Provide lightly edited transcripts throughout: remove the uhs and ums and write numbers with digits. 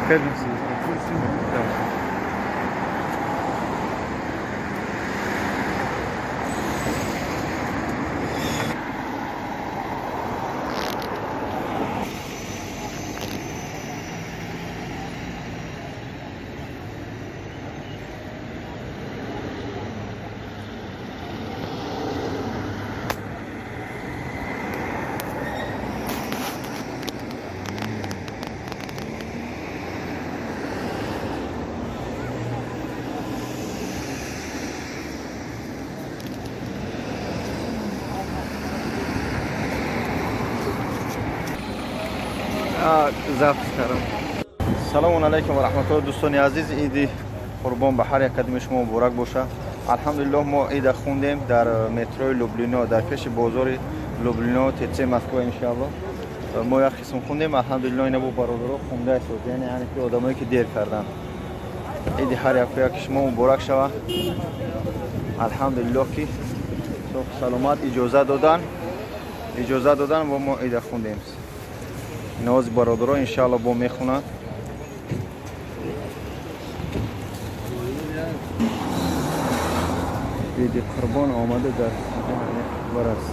خیلی سیز ضبط کردم. سلام علیکم و رحمت الله دوستان عزیز، عید قربان به هر یک قدم شما مبارک باشه. الحمدلله ما عید خوندیم در مترو لوبلینا، در پیش بازار لوبلینا تیتسی مسکو. ان شاء الله ما یک قسم خوندیم. الحمدلله اینا با برادرها خونده است، یعنی که آدمایی که دیر کردن. عید هر یک شما مبارک شوه. الحمدلله که صحت سلامت اجازه دادن و ما عید خوندیم. نواز برادرها انشاءالله با میخونن. عید قربان آمده در برس.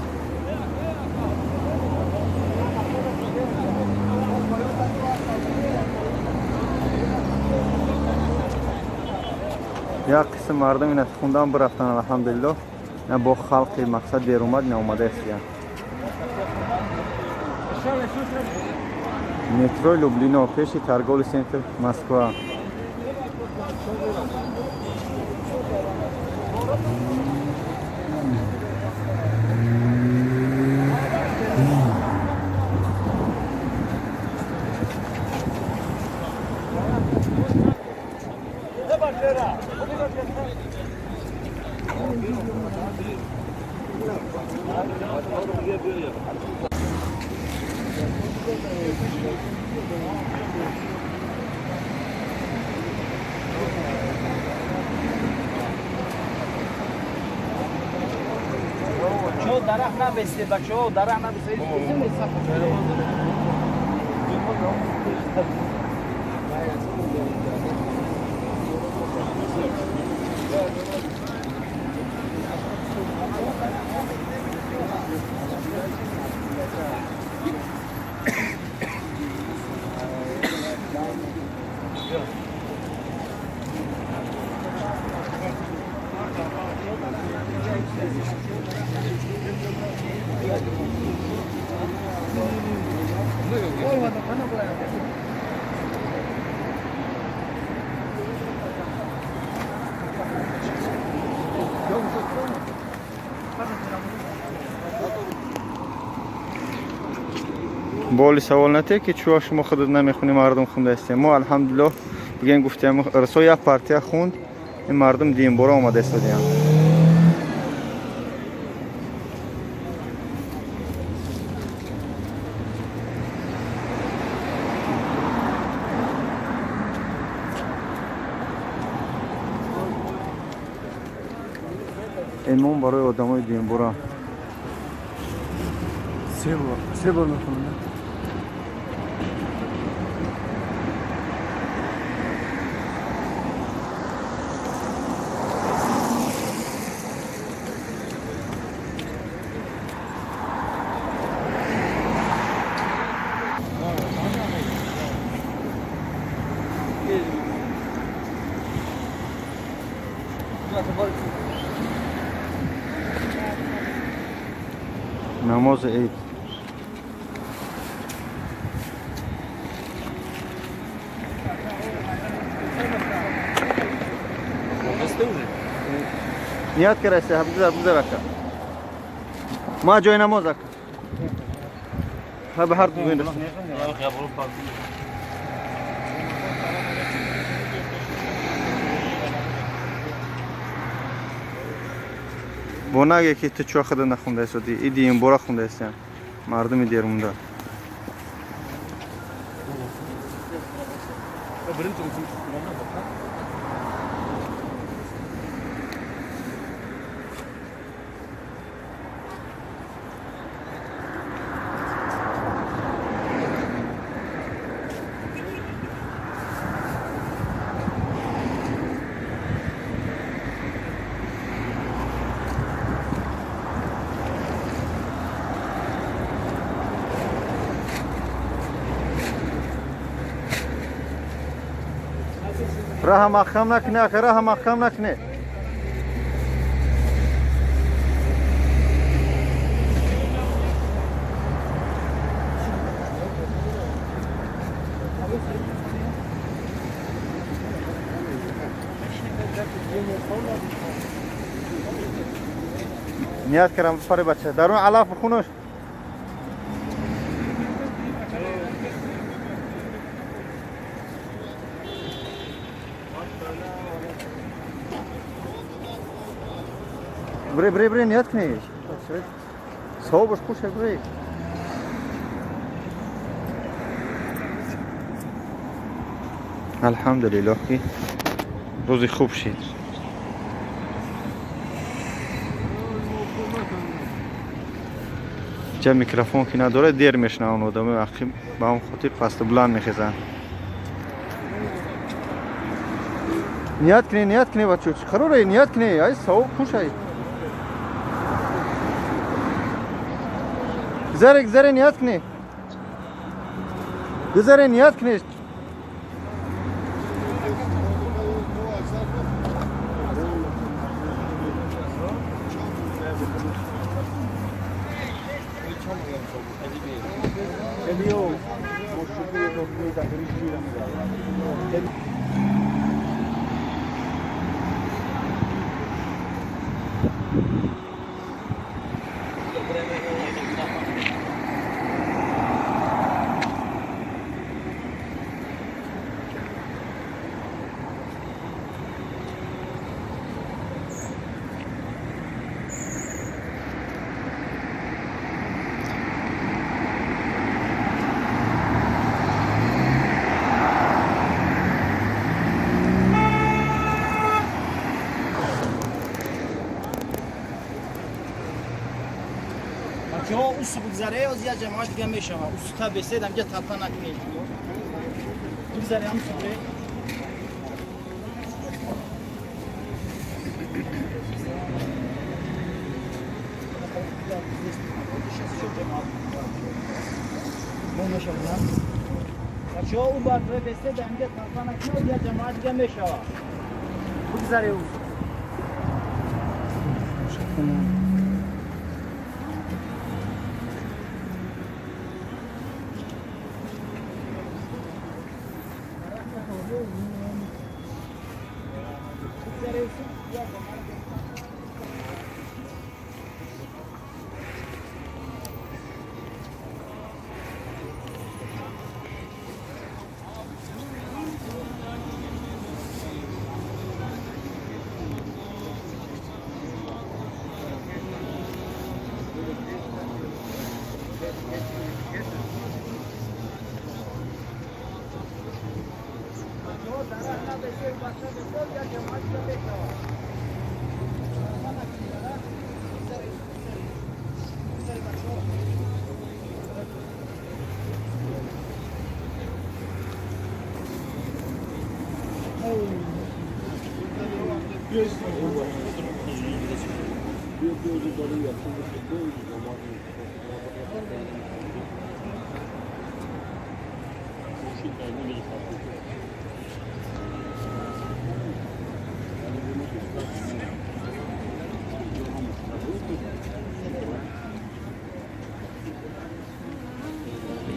یک قسم مردم این از خوندن برفتن. الحمدلله نه با خلق مقصد دیر اومد نه اومده است. مترو لوبلینا پیش ترگول سنتر مسکو. درخت نبسته بچه ها، درخت نبسته بولی سوال نته که چوا شما خودت نمیخونی مردم خونده هستیم. ما الحمدلله بگن گفتیم رسو یک پارتیا خوند این مردم دیم برا آمده است دیگه. امام برای آدمای دیم برا سه بار میخونم. نماز عید نیت کرده بذار ما جای نماز اکا ها به هر دو بین رسید با نگه که تو چوا خدا نخونده است ایدی این بارا خونده است مردم دیر مونده. راه مخم نکنه آخه راه مخم نکنه نیاز کردم بفره بچه درون علاف بخونوش بری نیاز کنی سو بش خوشه بری الحمدلله که روزی خوب شد جا میکروفون که نداره دیر میشنون آدم وقتی با هم خاطر پست بلند میخیزن نیت کنی بچه چی خرو رای نیت کنی ای سو خوش ای گذاره نیت کنی گذاره نیت کنی که اوس بگذره از یا جماعت دیگه میشه اوس تا بسیدم که تاپا نکنید بگذره هم سوره بچه ها اون بار بسیدم که تاپا نکنید یا جماعت دیگه میشه بگذره اوس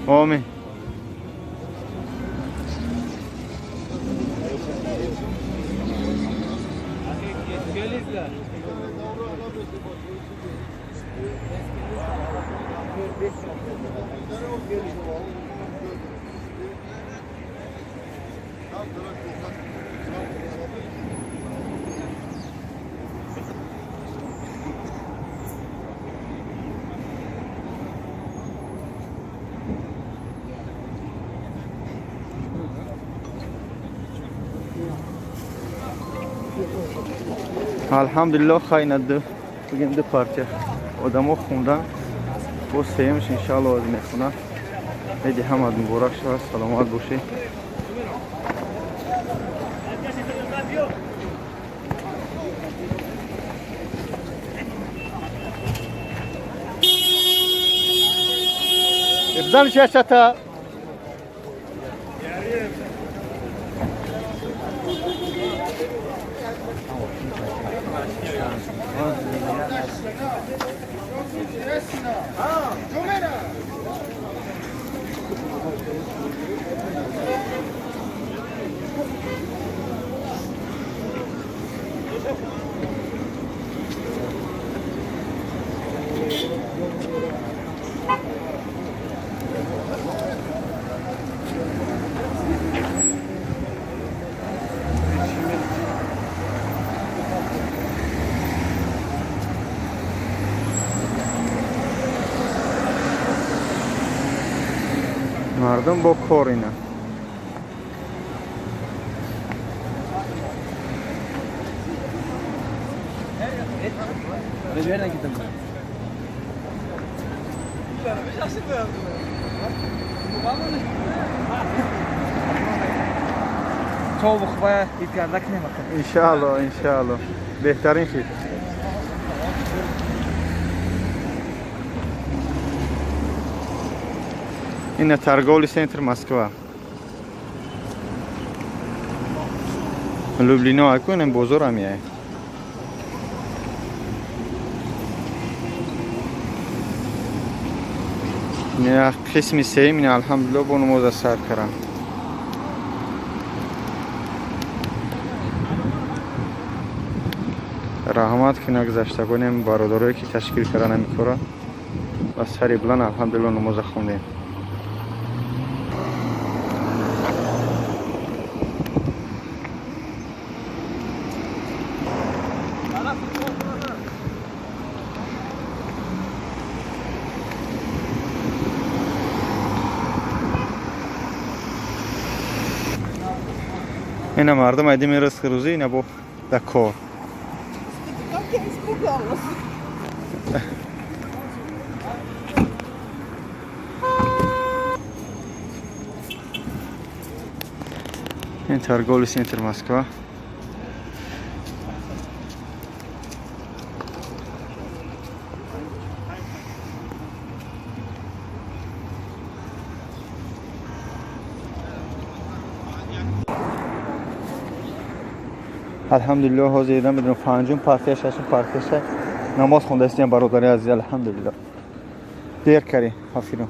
آمین الحمدلله خاینده بگیم دو پارچه آدم ها خوندن و سیمش انشاءالله از میخونن ایدی همه مبارک شد سلامت باشی ابزان شاشتا مردم با کار اینا. تو بخواه دیگردک نمیکنه. انشالله انشالله بهترین چیز. این торговый центр Москва. Люблино акунем бозор هم یه. نه قسمی سیم نه الحمدلله با نماز سر کردم. رحمت که نگذشتگانیم برادرایی که تشکیل کردن میکره و سری بلند الحمدلله نماز خوندیم. اینا مردم ایدی میرس روزی اینا با دکار. این торговый центр Москва. الحمدلله حاضر ایدم بدون پنجم پارتیا ششم پارتیا شش نماز خونده استیم برادری عزیز الحمدلله دیر کردی آفرین.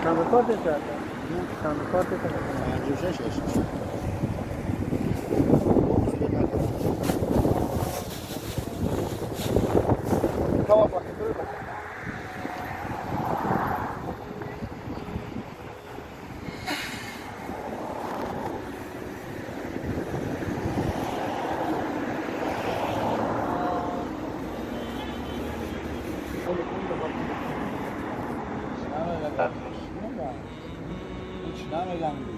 Tam korte zaten. Tam korte zaten. Tamam bak. نمیگم